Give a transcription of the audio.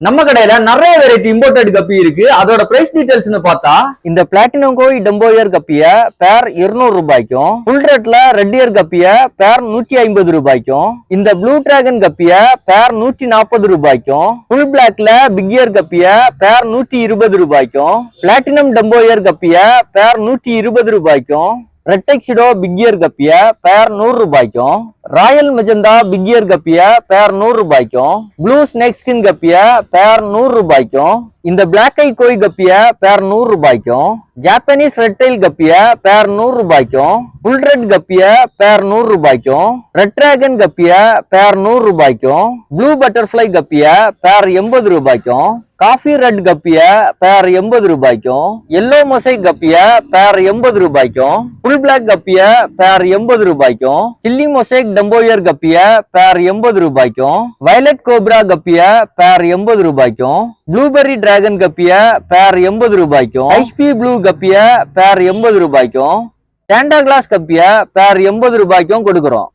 நம்ம கடையில நிறைய வெரைட்டி இம்போர்ட்டட் கப்பி இருக்கு. அதோட பிரைஸ் டீடைல்ஸ்னு பார்த்தா இந்த பிளாட்டினம் கோய் டம்போயர் கப்பிய பேர் 200 ரூபாய்க்கும், ஃபுல் ரேட்ல ரெட் இயர் கப்பிய பேர் 150 ரூபாய்க்கும், இந்த ப்ளூ டிராகன் கப்பிய பேர் 140 ரூபாய்க்கும், ஃபுல் பிளாக்ல பிக் இயர் கப்பிய பேர் 120 ரூபாய்க்கும், பிளாட்டினம் டம்போயர் கப்பிய பேர் 120 ரூபாய்க்கும், ரெட் டெக்ஸிடோ பிக் இயர் கப்பிய பேர் 100 ரூபாய்க்கும், ராயல் மெஜந்தா பிக் இயர் கப்பிய பேர் 100 ரூபாய்க்கும், ப்ளூ ஸ்னேக் ஸ்கின் கப்பிய பேர் 100 ரூபாய்க்கும், இந்த பிளாக் ஐ கோய் கப்பிய பேர் 100 ரூபாய்க்கும், ஜாப்பனீஸ் ரெட் டைல் கப்பிய பேர் 100 ரூபாய்க்கும், ஃபுல் ரெட் கப்பிய பேர் 100 ரூபாய்க்கும், ரெட் டிராகன் கப்பிய பேர் 100 ரூபாய்க்கும், ப்ளூ பட்டர்ஃபிளை கப்பிய பேர் 80 ரூபாய்க்கும், காஃபி ரெட் கப்பிய பேர் 80 ரூபாய்க்கும், எல்லோ மொசைக் கப்பிய பேர் 80 ரூபாய்க்கும், ஃபுல் பிளாக் கப்பிய பேர் 80 ரூபாய்க்கும், சில்லி மொசைக் டம்போயர் கப்பிய பேர் 80 ரூபாய்க்கும், வயலட் கோப்ரா கப்பிய பேர் 80 ரூபாய்க்கும், ப்ளூபெர்ரி டிராகன் கப்பிய பேர் 80 ரூபாய்க்கும், ஐஸ்பி ப்ளூ கப்பிய பேர் 80 ரூபாய்க்கும், சாண்டா கிளாஸ் கப்பிய பேர் 80 ரூபாய்க்கும் கொடுக்குறோம்.